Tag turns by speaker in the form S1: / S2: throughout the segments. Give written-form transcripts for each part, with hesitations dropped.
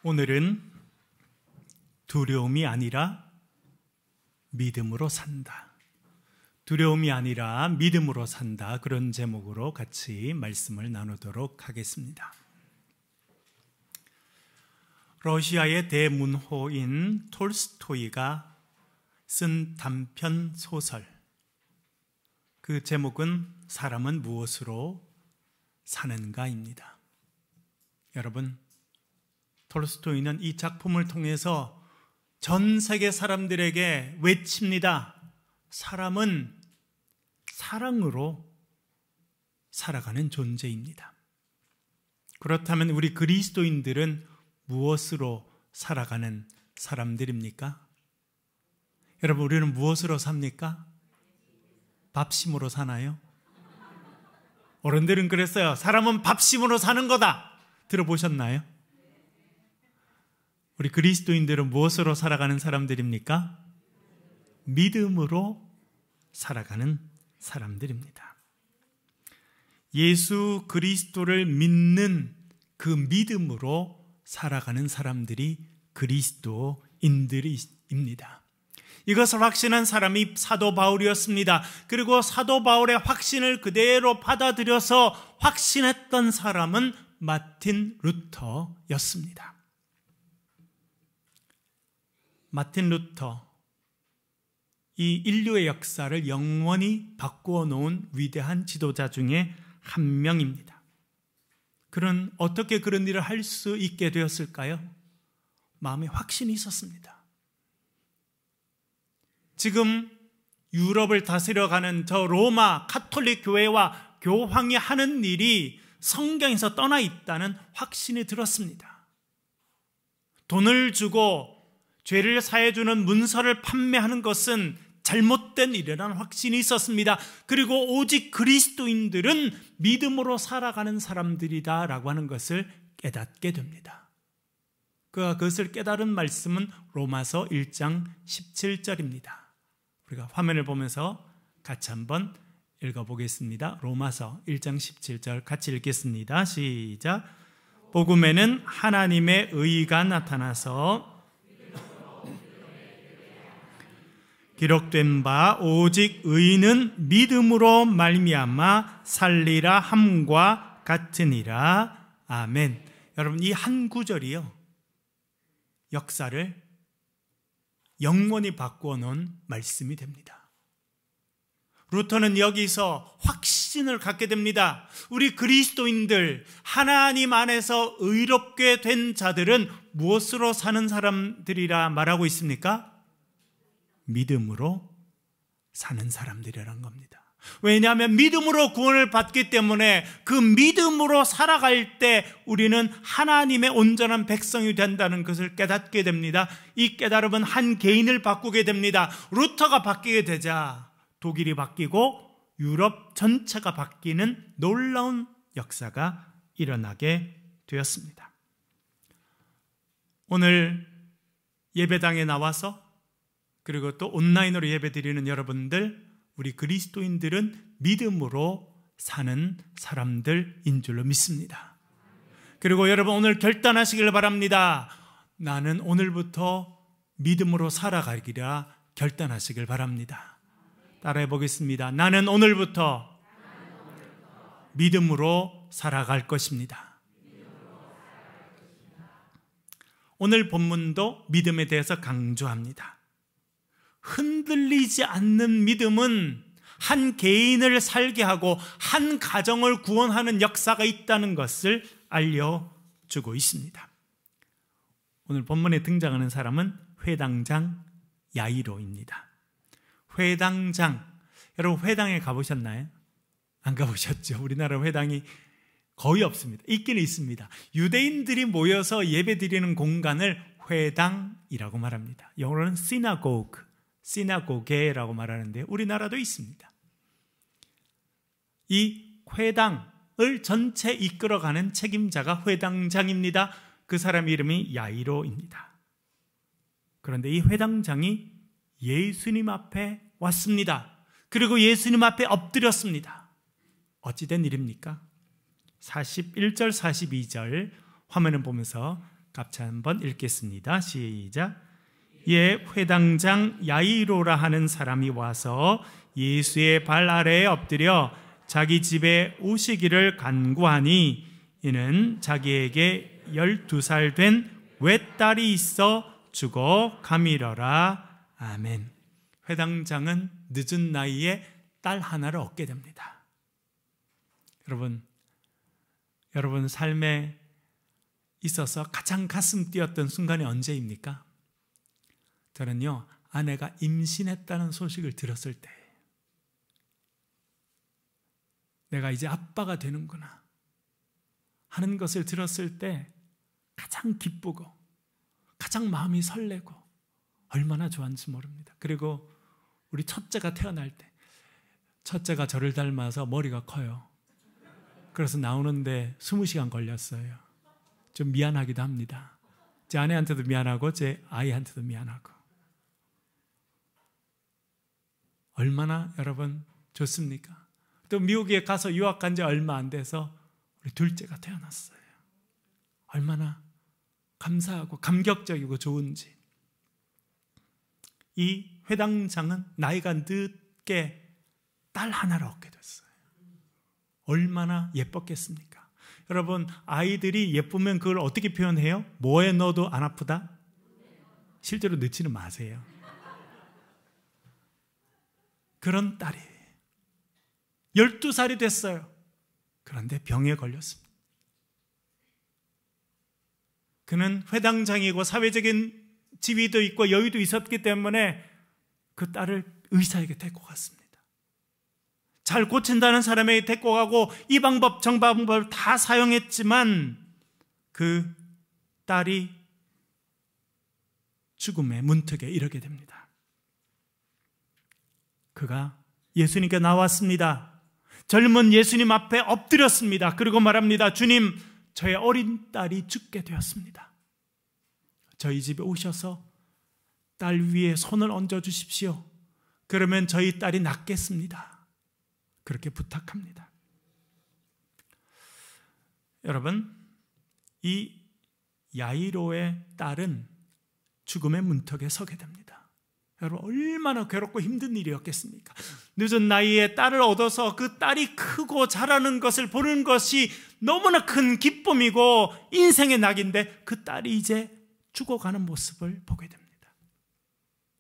S1: 오늘은 두려움이 아니라 믿음으로 산다. 두려움이 아니라 믿음으로 산다. 그런 제목으로 같이 말씀을 나누도록 하겠습니다. 러시아의 대문호인 톨스토이가 쓴 단편 소설, 그 제목은 사람은 무엇으로 사는가입니다. 여러분, 톨스토이는 이 작품을 통해서 전 세계 사람들에게 외칩니다. 사람은 사랑으로 살아가는 존재입니다. 그렇다면 우리 그리스도인들은 무엇으로 살아가는 사람들입니까? 여러분, 우리는 무엇으로 삽니까? 밥심으로 사나요? 어른들은 그랬어요. 사람은 밥심으로 사는 거다. 들어보셨나요? 우리 그리스도인들은 무엇으로 살아가는 사람들입니까? 믿음으로 살아가는 사람들입니다. 예수 그리스도를 믿는 그 믿음으로 살아가는 사람들이 그리스도인들입니다. 이것을 확신한 사람이 사도 바울이었습니다. 그리고 사도 바울의 확신을 그대로 받아들여서 확신했던 사람은 마틴 루터였습니다. 마틴 루터, 이 인류의 역사를 영원히 바꾸어 놓은 위대한 지도자 중에 한 명입니다. 그는 어떻게 그런 일을 할 수 있게 되었을까요? 마음에 확신이 있었습니다. 지금 유럽을 다스려가는 저 로마 카톨릭 교회와 교황이 하는 일이 성경에서 떠나 있다는 확신이 들었습니다. 돈을 주고 죄를 사해주는 문서를 판매하는 것은 잘못된 일이라는 확신이 있었습니다. 그리고 오직 그리스도인들은 믿음으로 살아가는 사람들이다라고 하는 것을 깨닫게 됩니다. 그가 그것을 깨달은 말씀은 로마서 1장 17절입니다. 우리가 화면을 보면서 같이 한번 읽어보겠습니다. 로마서 1장 17절 같이 읽겠습니다. 시작. 복음에는 하나님의 의가 나타나서 기록된 바 오직 의인은 믿음으로 말미암아 살리라 함과 같으니라. 아멘. 여러분, 이 한 구절이요, 역사를 영원히 바꾸어 놓은 말씀이 됩니다. 루터는 여기서 확신을 갖게 됩니다. 우리 그리스도인들, 하나님 안에서 의롭게 된 자들은 무엇으로 사는 사람들이라 말하고 있습니까? 믿음으로 사는 사람들이라는 겁니다. 왜냐하면 믿음으로 구원을 받기 때문에 그 믿음으로 살아갈 때 우리는 하나님의 온전한 백성이 된다는 것을 깨닫게 됩니다. 이 깨달음은 한 개인을 바꾸게 됩니다. 루터가 바뀌게 되자 독일이 바뀌고 유럽 전체가 바뀌는 놀라운 역사가 일어나게 되었습니다. 오늘 예배당에 나와서 그리고 또 온라인으로 예배드리는 여러분들, 우리 그리스도인들은 믿음으로 사는 사람들인 줄로 믿습니다. 그리고 여러분, 오늘 결단하시길 바랍니다. 나는 오늘부터 믿음으로 살아가기라 결단하시길 바랍니다. 따라해 보겠습니다. 나는 오늘부터 믿음으로 살아갈 것입니다. 오늘 본문도 믿음에 대해서 강조합니다. 흔들리지 않는 믿음은 한 개인을 살게 하고 한 가정을 구원하는 역사가 있다는 것을 알려주고 있습니다. 오늘 본문에 등장하는 사람은 회당장 야이로입니다. 회당장, 여러분 회당에 가보셨나요? 안 가보셨죠? 우리나라 회당이 거의 없습니다. 있기는 있습니다. 유대인들이 모여서 예배드리는 공간을 회당이라고 말합니다. 영어로는 시나고게라고 말하는데 우리나라도 있습니다. 이 회당을 전체 이끌어가는 책임자가 회당장입니다. 그 사람 이름이 야이로입니다. 그런데 이 회당장이 예수님 앞에 왔습니다. 그리고 예수님 앞에 엎드렸습니다. 어찌된 일입니까? 41절 42절 화면을 보면서 같이 한번 읽겠습니다. 시작. 이에 회당장 야이로라 하는 사람이 와서 예수의 발 아래에 엎드려 자기 집에 오시기를 간구하니 이는 자기에게 12살 된 외딸이 있어 죽어가미러라. 아멘. 회당장은 늦은 나이에 딸 하나를 얻게 됩니다. 여러분 삶에 있어서 가장 가슴 뛰었던 순간이 언제입니까? 저는요, 아내가 임신했다는 소식을 들었을 때, 내가 이제 아빠가 되는구나 하는 것을 들었을 때 가장 기쁘고 가장 마음이 설레고 얼마나 좋았는지 모릅니다. 그리고 우리 첫째가 태어날 때, 첫째가 저를 닮아서 머리가 커요. 그래서 나오는데 20시간 걸렸어요. 좀 미안하기도 합니다. 제 아내한테도 미안하고 제 아이한테도 미안하고. 얼마나 여러분 좋습니까? 또 미국에 가서 유학 간 지 얼마 안 돼서 우리 둘째가 태어났어요. 얼마나 감사하고 감격적이고 좋은지. 이 회당장은 나이가 늦게 딸 하나를 얻게 됐어요. 얼마나 예뻤겠습니까? 여러분, 아이들이 예쁘면 그걸 어떻게 표현해요? 뭐에 넣어도 안 아프다? 실제로 넣지는 마세요. 그런 딸이 12살이 됐어요. 그런데 병에 걸렸습니다. 그는 회당장이고 사회적인 지위도 있고 여유도 있었기 때문에 그 딸을 의사에게 데리고 갔습니다. 잘 고친다는 사람에게 데리고 가고 이 방법 저 방법을 다 사용했지만 그 딸이 죽음의 문턱에 이르게 됩니다. 그가 예수님께 나왔습니다. 젊은 예수님 앞에 엎드렸습니다. 그리고 말합니다. 주님, 저의 어린 딸이 죽게 되었습니다. 저희 집에 오셔서 딸 위에 손을 얹어 주십시오. 그러면 저희 딸이 낫겠습니다. 그렇게 부탁합니다. 여러분, 이 야이로의 딸은 죽음의 문턱에 서게 됩니다. 여러분, 얼마나 괴롭고 힘든 일이었겠습니까? 늦은 나이에 딸을 얻어서 그 딸이 크고 자라는 것을 보는 것이 너무나 큰 기쁨이고 인생의 낙인데 그 딸이 이제 죽어가는 모습을 보게 됩니다.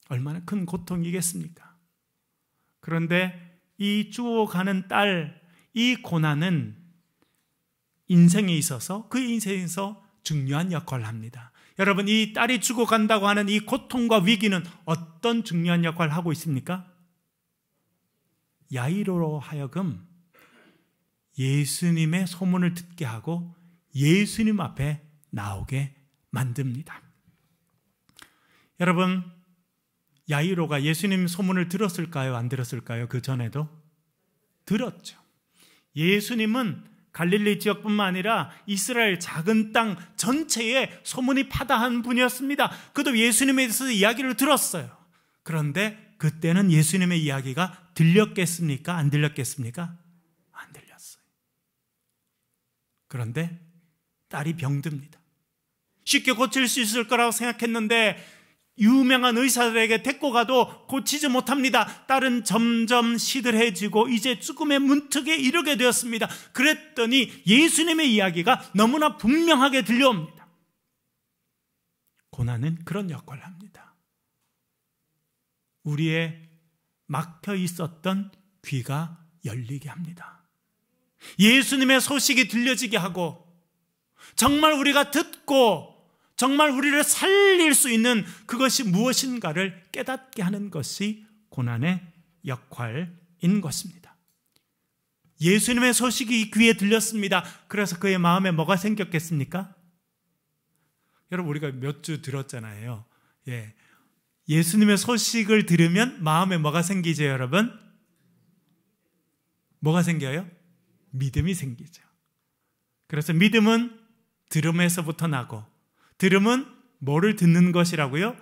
S1: 얼마나 큰 고통이겠습니까? 그런데 이 죽어가는 딸, 이 고난은 인생에 있어서 그 인생에서 중요한 역할을 합니다. 여러분, 이 딸이 죽어간다고 하는 이 고통과 위기는 어떤 중요한 역할을 하고 있습니까? 야이로로 하여금 예수님의 소문을 듣게 하고 예수님 앞에 나오게 만듭니다. 여러분, 야이로가 예수님 소문을 들었을까요? 안 들었을까요? 그 전에도 들었죠. 예수님은 갈릴리 지역뿐만 아니라 이스라엘 작은 땅 전체에 소문이 파다한 분이었습니다. 그도 예수님에 대해서 이야기를 들었어요. 그런데 그때는 예수님의 이야기가 들렸겠습니까? 안 들렸겠습니까? 안 들렸어요. 그런데 딸이 병듭니다. 쉽게 고칠 수 있을 거라고 생각했는데 유명한 의사들에게 데리고 가도 고치지 못합니다. 딸은 점점 시들해지고 이제 죽음의 문턱에 이르게 되었습니다. 그랬더니 예수님의 이야기가 너무나 분명하게 들려옵니다. 고난은 그런 역할을 합니다. 우리의 막혀 있었던 귀가 열리게 합니다. 예수님의 소식이 들려지게 하고 정말 우리가 듣고 정말 우리를 살릴 수 있는 그것이 무엇인가를 깨닫게 하는 것이 고난의 역할인 것입니다. 예수님의 소식이 귀에 들렸습니다. 그래서 그의 마음에 뭐가 생겼겠습니까? 여러분, 우리가 몇 주 들었잖아요. 예수님의 소식을 들으면 마음에 뭐가 생기죠, 여러분? 뭐가 생겨요? 믿음이 생기죠. 그래서 믿음은 들음에서부터 나고, 들음은 뭐를 듣는 것이라고요?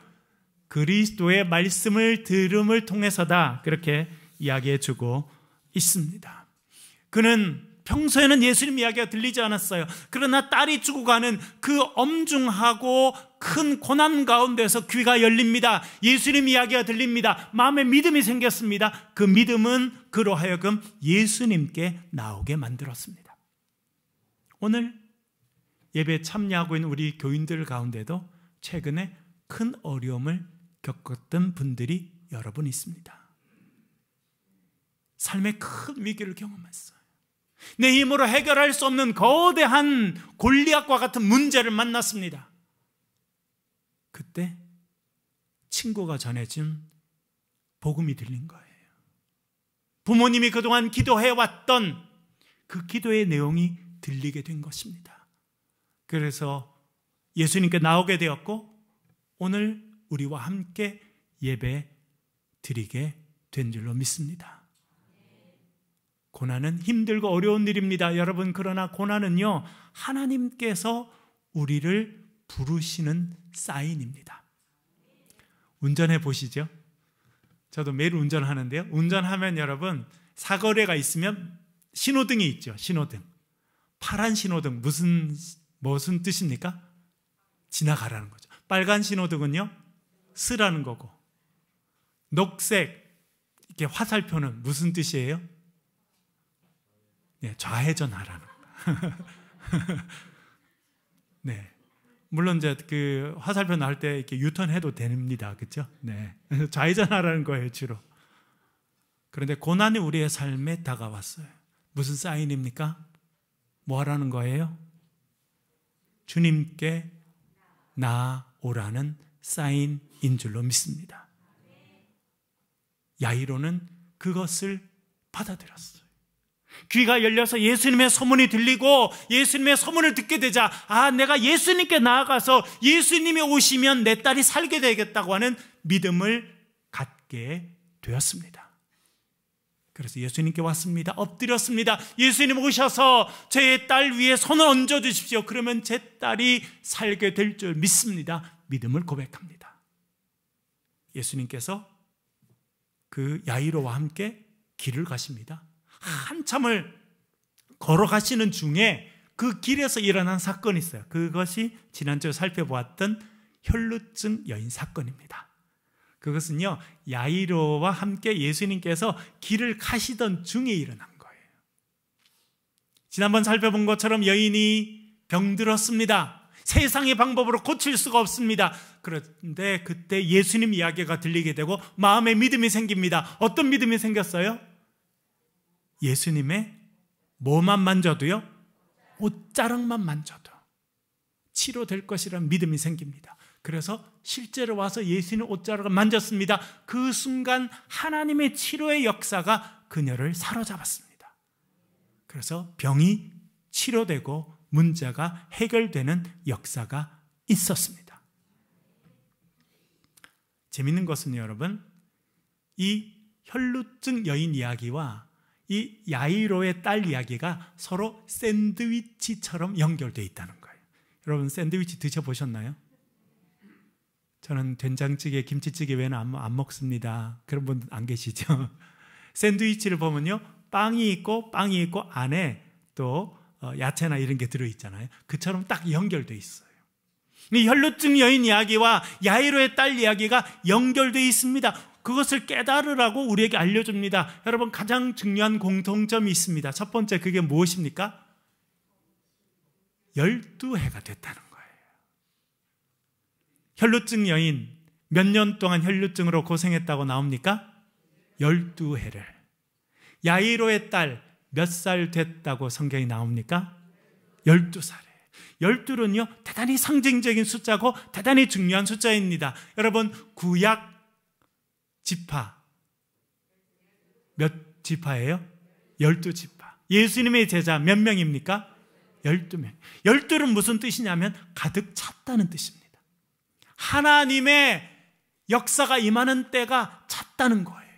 S1: 그리스도의 말씀을 들음을 통해서다. 그렇게 이야기해 주고 있습니다. 그는 평소에는 예수님 이야기가 들리지 않았어요. 그러나 딸이 죽어가는 그 엄중하고 큰 고난 가운데서 귀가 열립니다. 예수님 이야기가 들립니다. 마음에 믿음이 생겼습니다. 그 믿음은 그로 하여금 예수님께 나오게 만들었습니다. 오늘 예배에 참여하고 있는 우리 교인들 가운데도 최근에 큰 어려움을 겪었던 분들이 여러 분 있습니다. 삶의 큰 위기를 경험했어요. 내 힘으로 해결할 수 없는 거대한 골리앗과 같은 문제를 만났습니다. 그때 친구가 전해준 복음이 들린 거예요. 부모님이 그동안 기도해왔던 그 기도의 내용이 들리게 된 것입니다. 그래서 예수님께 나오게 되었고 오늘 우리와 함께 예배 드리게 된 줄로 믿습니다. 고난은 힘들고 어려운 일입니다. 여러분, 그러나 고난은요, 하나님께서 우리를 부르시는 사인입니다. 운전해 보시죠. 저도 매일 운전하는데요. 운전하면 여러분, 사거리가 있으면 신호등이 있죠. 신호등. 파란 신호등 무슨 뜻입니까? 지나가라는 거죠. 빨간 신호등은요, 쓰라는 거고, 녹색 이렇게 화살표는 무슨 뜻이에요? 네, 좌회전하라는 거. 네, 물론 이제 그 화살표 나올 때 이렇게 유턴해도 됩니다, 그렇죠? 네, 좌회전하라는 거예요 주로. 그런데 고난이 우리의 삶에 다가왔어요. 무슨 사인입니까? 뭐 하라는 거예요? 주님께 나오라는 사인인 줄로 믿습니다. 야이로는 그것을 받아들였어요. 귀가 열려서 예수님의 소문이 들리고 예수님의 소문을 듣게 되자, 내가 예수님께 나아가서 예수님이 오시면 내 딸이 살게 되겠다고 하는 믿음을 갖게 되었습니다. 그래서 예수님께 왔습니다. 엎드렸습니다. 예수님 오셔서 제 딸 위에 손을 얹어주십시오. 그러면 제 딸이 살게 될 줄 믿습니다. 믿음을 고백합니다. 예수님께서 그 야이로와 함께 길을 가십니다. 한참을 걸어가시는 중에 그 길에서 일어난 사건이 있어요. 그것이 지난주에 살펴보았던 혈루증 여인 사건입니다. 그것은요, 야이로와 함께 예수님께서 길을 가시던 중에 일어난 거예요. 지난번 살펴본 것처럼 여인이 병들었습니다. 세상의 방법으로 고칠 수가 없습니다. 그런데 그때 예수님 이야기가 들리게 되고 마음에 믿음이 생깁니다. 어떤 믿음이 생겼어요? 예수님의 뭐만 만져도요? 옷자락만 만져도 치료될 것이라는 믿음이 생깁니다. 그래서 실제로 와서 예수님 옷자락을 만졌습니다. 그 순간 하나님의 치료의 역사가 그녀를 사로잡았습니다. 그래서 병이 치료되고 문제가 해결되는 역사가 있었습니다. 재밌는 것은 여러분, 이 혈루증 여인 이야기와 이 야이로의 딸 이야기가 서로 샌드위치처럼 연결되어 있다는 거예요. 여러분, 샌드위치 드셔보셨나요? 저는 된장찌개, 김치찌개 외에는 안 먹습니다. 그런 분 안 계시죠? 샌드위치를 보면요, 빵이 있고 안에 또 야채나 이런 게 들어있잖아요. 그처럼 딱 연결되어 있어요. 이 혈루증 여인 이야기와 야이로의 딸 이야기가 연결되어 있습니다. 그것을 깨달으라고 우리에게 알려줍니다. 여러분, 가장 중요한 공통점이 있습니다. 첫 번째, 그게 무엇입니까? 12해가 됐다는 거예요. 혈루증 여인, 몇 년 동안 혈루증으로 고생했다고 나옵니까? 12해를. 야이로의 딸, 몇 살 됐다고 성경이 나옵니까? 12살에. 12는요, 대단히 상징적인 숫자고 대단히 중요한 숫자입니다. 여러분, 구약 지파 몇 지파예요? 12지파. 예수님의 제자 몇 명입니까? 12명. 12는 무슨 뜻이냐면 가득 찼다는 뜻입니다. 하나님의 역사가 임하는 때가 찼다는 거예요.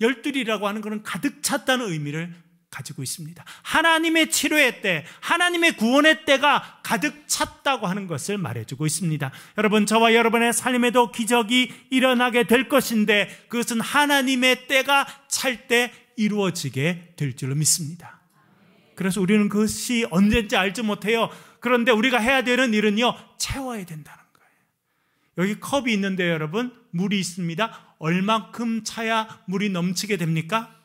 S1: 12이라고 하는 것은 가득 찼다는 의미를 가지고 있습니다. 하나님의 치료의 때, 하나님의 구원의 때가 가득 찼다고 하는 것을 말해주고 있습니다. 여러분, 저와 여러분의 삶에도 기적이 일어나게 될 것인데 그것은 하나님의 때가 찰 때 이루어지게 될 줄로 믿습니다. 그래서 우리는 그것이 언제인지 알지 못해요. 그런데 우리가 해야 되는 일은요, 채워야 된다는 거예요. 여기 컵이 있는데 여러분, 물이 있습니다. 얼만큼 차야 물이 넘치게 됩니까?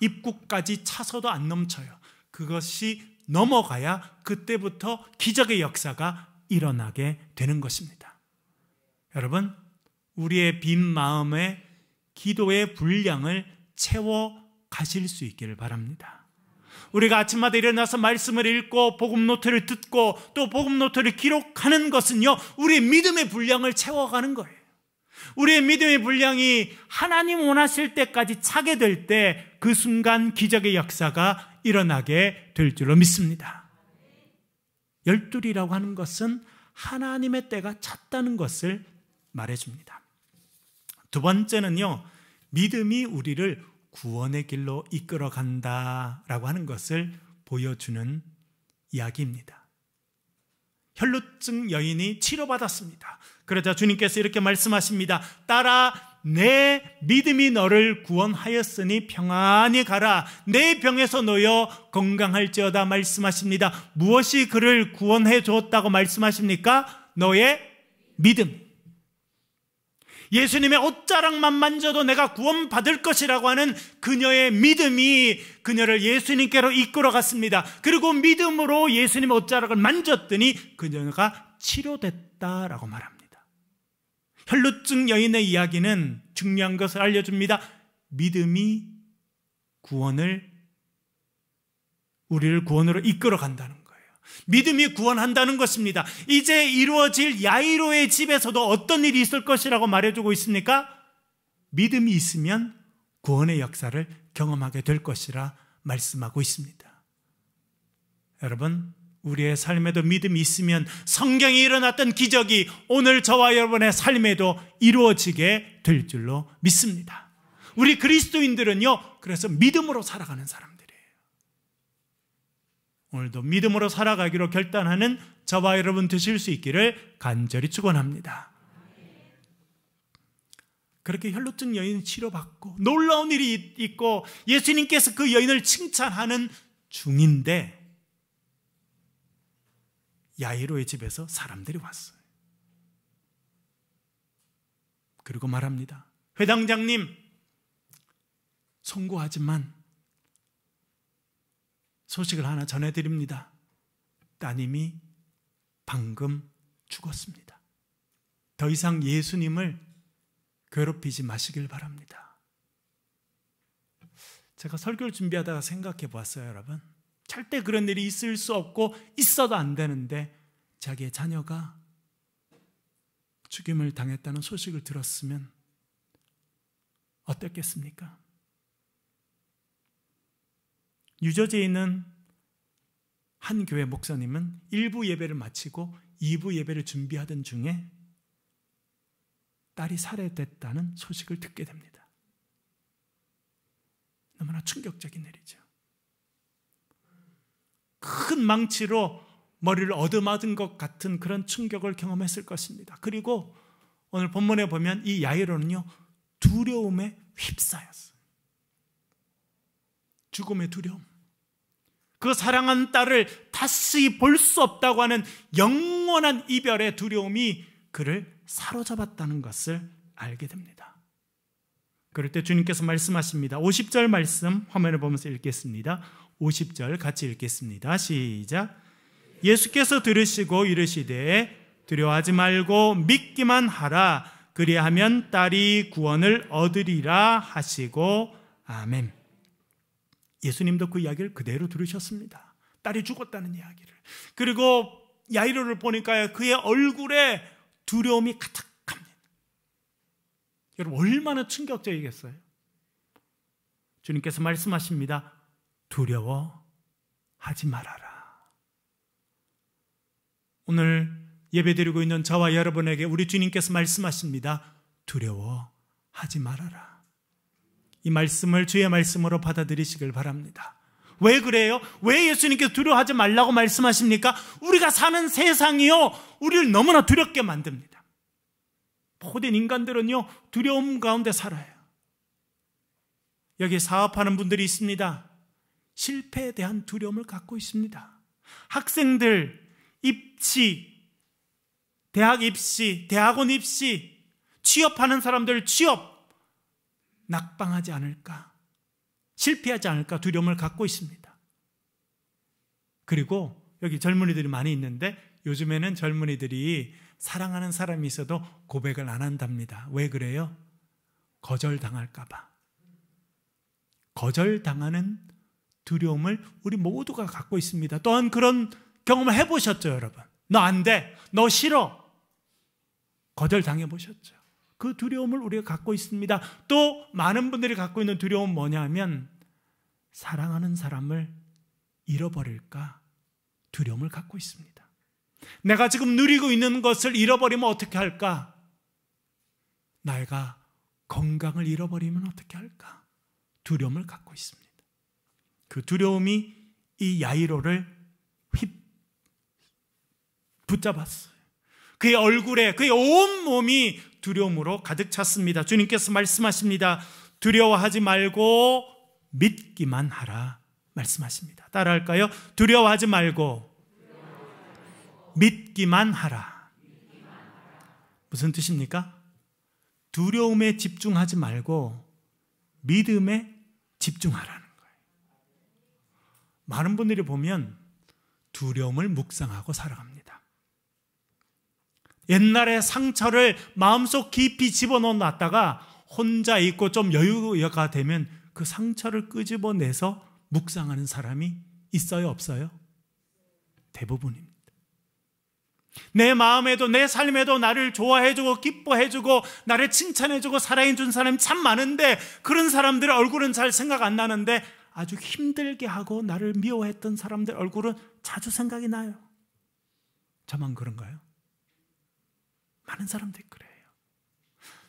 S1: 입구까지 차서도 안 넘쳐요. 그것이 넘어가야 그때부터 기적의 역사가 일어나게 되는 것입니다. 여러분, 우리의 빈 마음에 기도의 분량을 채워 가실 수 있기를 바랍니다. 우리가 아침마다 일어나서 말씀을 읽고 복음 노트를 듣고 또 복음 노트를 기록하는 것은요, 우리의 믿음의 분량을 채워가는 거예요. 우리의 믿음의 분량이 하나님 원하실 때까지 차게 될 때 그 순간 기적의 역사가 일어나게 될 줄로 믿습니다. 열둘이라고 하는 것은 하나님의 때가 찼다는 것을 말해줍니다. 두 번째는요, 믿음이 우리를 구원의 길로 이끌어 간다라고 하는 것을 보여주는 이야기입니다. 혈루증 여인이 치료받았습니다. 그러자 주님께서 이렇게 말씀하십니다. 딸아, 내 믿음이 너를 구원하였으니 평안히 가라. 내 병에서 놓여 건강할지어다 말씀하십니다. 무엇이 그를 구원해 주었다고 말씀하십니까? 너의 믿음. 예수님의 옷자락만 만져도 내가 구원받을 것이라고 하는 그녀의 믿음이 그녀를 예수님께로 이끌어 갔습니다. 그리고 믿음으로 예수님의 옷자락을 만졌더니 그녀가 치료됐다라고 말합니다. 혈루증 여인의 이야기는 중요한 것을 알려줍니다. 믿음이 우리를 구원으로 이끌어 간다는 거예요. 믿음이 구원한다는 것입니다. 이제 이루어질 야이로의 집에서도 어떤 일이 있을 것이라고 말해주고 있습니까? 믿음이 있으면 구원의 역사를 경험하게 될 것이라 말씀하고 있습니다. 여러분, 우리의 삶에도 믿음이 있으면 성경에 일어났던 기적이 오늘 저와 여러분의 삶에도 이루어지게 될 줄로 믿습니다. 우리 그리스도인들은요, 그래서 믿음으로 살아가는 사람들이에요. 오늘도 믿음으로 살아가기로 결단하는 저와 여러분 되실 수 있기를 간절히 축원합니다. 그렇게 혈루증 여인은 치료받고 놀라운 일이 있고 예수님께서 그 여인을 칭찬하는 중인데 야이로의 집에서 사람들이 왔어요. 그리고 말합니다. 회당장님, 송구하지만 소식을 하나 전해드립니다. 따님이 방금 죽었습니다. 더 이상 예수님을 괴롭히지 마시길 바랍니다. 제가 설교를 준비하다가 생각해 보았어요, 여러분. 절대 그런 일이 있을 수 없고 있어도 안 되는데 자기의 자녀가 죽임을 당했다는 소식을 들었으면 어떻겠습니까? 뉴저지에 있는 한 교회 목사님은 1부 예배를 마치고 2부 예배를 준비하던 중에 딸이 살해됐다는 소식을 듣게 됩니다. 너무나 충격적인 일이죠. 큰 망치로 머리를 얻어맞은 것 같은 그런 충격을 경험했을 것입니다. 그리고 오늘 본문에 보면 이 야이로는요, 두려움에 휩싸였어요. 죽음의 두려움. 그 사랑한 딸을 다시 볼 수 없다고 하는 영원한 이별의 두려움이 그를 사로잡았다는 것을 알게 됩니다. 그럴 때 주님께서 말씀하십니다. 50절 말씀 화면을 보면서 읽겠습니다. 50절 같이 읽겠습니다. 시작. 예수께서 들으시고 이르시되 두려워하지 말고 믿기만 하라. 그리하면 딸이 구원을 얻으리라 하시고 아멘. 예수님도 그 이야기를 그대로 들으셨습니다. 딸이 죽었다는 이야기를. 그리고 야이로를 보니까 그의 얼굴에 두려움이 가득합니다. 여러분, 얼마나 충격적이겠어요? 주님께서 말씀하십니다. 두려워하지 말아라. 오늘 예배드리고 있는 저와 여러분에게 우리 주님께서 말씀하십니다. 두려워하지 말아라. 이 말씀을 주의 말씀으로 받아들이시길 바랍니다. 왜 그래요? 왜 예수님께서 두려워하지 말라고 말씀하십니까? 우리가 사는 세상이요, 우리를 너무나 두렵게 만듭니다. 모든 인간들은요, 두려움 가운데 살아요. 여기 사업하는 분들이 있습니다. 실패에 대한 두려움을 갖고 있습니다. 학생들 입시, 대학 입시, 대학원 입시, 취업하는 사람들 취업 낙방하지 않을까, 실패하지 않을까 두려움을 갖고 있습니다. 그리고 여기 젊은이들이 많이 있는데 요즘에는 젊은이들이 사랑하는 사람이 있어도 고백을 안 한답니다. 왜 그래요? 거절당할까 봐. 거절당하는 두려움을 우리 모두가 갖고 있습니다. 또한 그런 경험을 해보셨죠, 여러분? 너 안 돼, 너 싫어, 거절당해 보셨죠? 그 두려움을 우리가 갖고 있습니다. 또 많은 분들이 갖고 있는 두려움은 뭐냐면 사랑하는 사람을 잃어버릴까 두려움을 갖고 있습니다. 내가 지금 누리고 있는 것을 잃어버리면 어떻게 할까? 내가 건강을 잃어버리면 어떻게 할까? 두려움을 갖고 있습니다. 그 두려움이 이 야이로를 붙잡았어요. 그의 얼굴에, 그의 온몸이 두려움으로 가득 찼습니다. 주님께서 말씀하십니다. 두려워하지 말고 믿기만 하라 말씀하십니다. 따라할까요? 두려워하지 말고 믿기만 하라. 무슨 뜻입니까? 두려움에 집중하지 말고 믿음에 집중하라는 거예요. 많은 분들이 보면 두려움을 묵상하고 살아갑니다. 옛날에 상처를 마음속 깊이 집어넣어놨다가 혼자 있고 좀 여유가 되면 그 상처를 끄집어내서 묵상하는 사람이 있어요, 없어요? 대부분입니다. 내 마음에도 내 삶에도 나를 좋아해주고 기뻐해주고 나를 칭찬해주고 사랑해준 사람이 참 많은데 그런 사람들의 얼굴은 잘 생각 안 나는데 아주 힘들게 하고 나를 미워했던 사람들 얼굴은 자주 생각이 나요. 저만 그런가요? 많은 사람들이 그래요.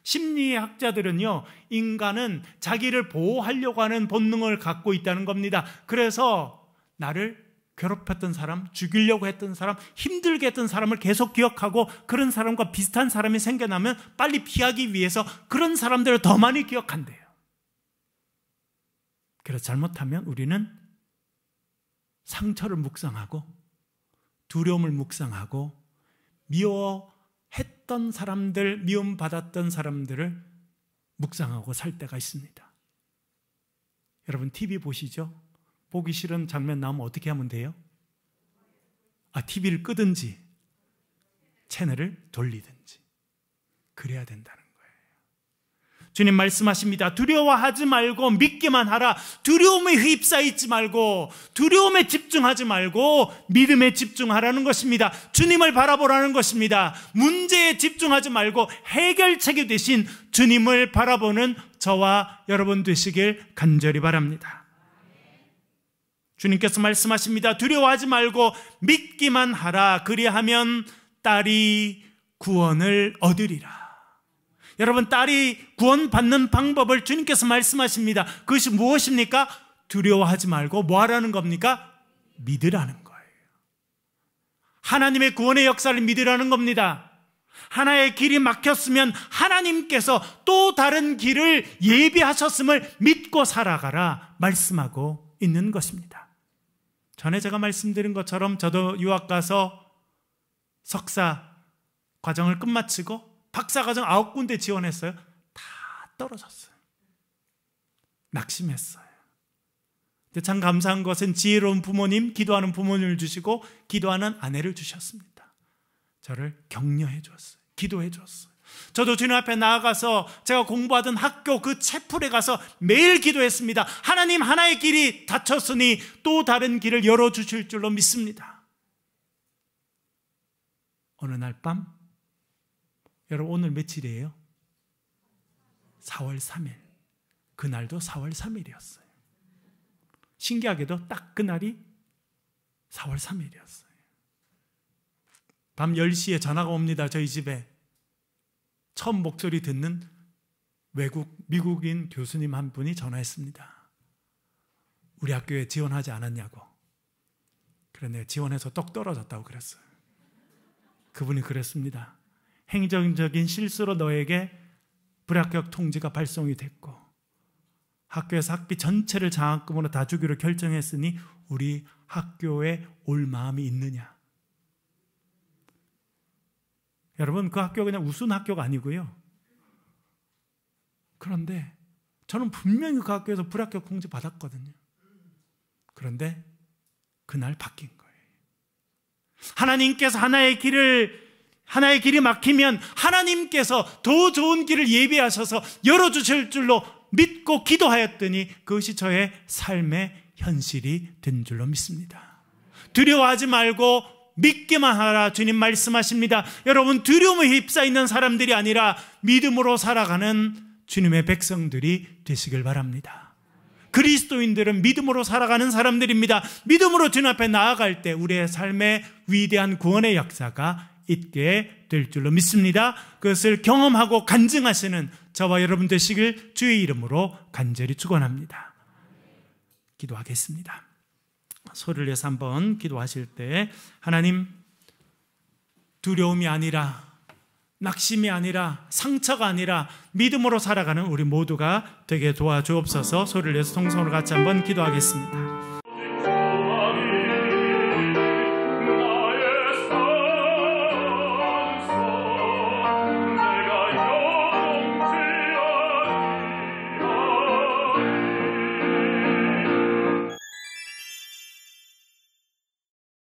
S1: 심리학자들은요, 인간은 자기를 보호하려고 하는 본능을 갖고 있다는 겁니다. 그래서 나를 괴롭혔던 사람, 죽이려고 했던 사람, 힘들게 했던 사람을 계속 기억하고 그런 사람과 비슷한 사람이 생겨나면 빨리 피하기 위해서 그런 사람들을 더 많이 기억한대요. 그래서 잘못하면 우리는 상처를 묵상하고 두려움을 묵상하고 미워했던 사람들, 미움받았던 사람들을 묵상하고 살 때가 있습니다. 여러분 TV 보시죠? 보기 싫은 장면 나오면 어떻게 하면 돼요? TV를 끄든지 채널을 돌리든지 그래야 된다는 거예요. 주님 말씀하십니다. 두려워하지 말고 믿기만 하라. 두려움에 휩싸이지 말고 두려움에 집중하지 말고 믿음에 집중하라는 것입니다. 주님을 바라보라는 것입니다. 문제에 집중하지 말고 해결책이 되신 주님을 바라보는 저와 여러분 되시길 간절히 바랍니다. 주님께서 말씀하십니다. 두려워하지 말고 믿기만 하라. 그리하면 딸이 구원을 얻으리라. 여러분, 딸이 구원받는 방법을 주님께서 말씀하십니다. 그것이 무엇입니까? 두려워하지 말고 뭐 하라는 겁니까? 믿으라는 거예요. 하나님의 구원의 역사를 믿으라는 겁니다. 하나의 길이 막혔으면 하나님께서 또 다른 길을 예비하셨음을 믿고 살아가라 말씀하고 있는 것입니다. 전에 제가 말씀드린 것처럼 저도 유학 가서 석사 과정을 끝마치고 박사과정 9군데 지원했어요. 다 떨어졌어요. 낙심했어요. 근데 참 감사한 것은 지혜로운 부모님, 기도하는 부모님을 주시고 기도하는 아내를 주셨습니다. 저를 격려해 주었어요. 기도해 주었어요. 저도 주님 앞에 나아가서 제가 공부하던 학교 그 채플에 가서 매일 기도했습니다. 하나님, 하나의 길이 닫혔으니 또 다른 길을 열어주실 줄로 믿습니다. 어느 날 밤, 여러분 오늘 며칠이에요? 4월 3일. 그날도 4월 3일이었어요. 신기하게도 딱 그날이 4월 3일이었어요. 밤 10시에 전화가 옵니다. 저희 집에. 처음 목소리 듣는 미국인 교수님 한 분이 전화했습니다. 우리 학교에 지원하지 않았냐고. 그런데 지원해서 똑 떨어졌다고 그랬어요. 그분이 그랬습니다. 행정적인 실수로 너에게 불합격 통지가 발송이 됐고 학교에서 학비 전체를 장학금으로 다 주기로 결정했으니 우리 학교에 올 마음이 있느냐? 여러분, 그 학교가 그냥 우스운 학교가 아니고요. 그런데 저는 분명히 그 학교에서 불합격 통지 받았거든요. 그런데 그날 바뀐 거예요. 하나님께서 하나의 길이 막히면 하나님께서 더 좋은 길을 예비하셔서 열어주실 줄로 믿고 기도하였더니 그것이 저의 삶의 현실이 된 줄로 믿습니다. 두려워하지 말고 믿기만 하라, 주님 말씀하십니다. 여러분, 두려움에 휩싸이는 사람들이 아니라 믿음으로 살아가는 주님의 백성들이 되시길 바랍니다. 그리스도인들은 믿음으로 살아가는 사람들입니다. 믿음으로 주님 앞에 나아갈 때 우리의 삶에 위대한 구원의 역사가 있게 될 줄로 믿습니다. 그것을 경험하고 간증하시는 저와 여러분 되시길 주의 이름으로 간절히 축원합니다. 기도하겠습니다. 소리를 내서 한번 기도하실 때, 하나님, 두려움이 아니라, 낙심이 아니라, 상처가 아니라 믿음으로 살아가는 우리 모두가 되게 도와주옵소서. 소리를 내서 통성으로 같이 한번 기도하겠습니다.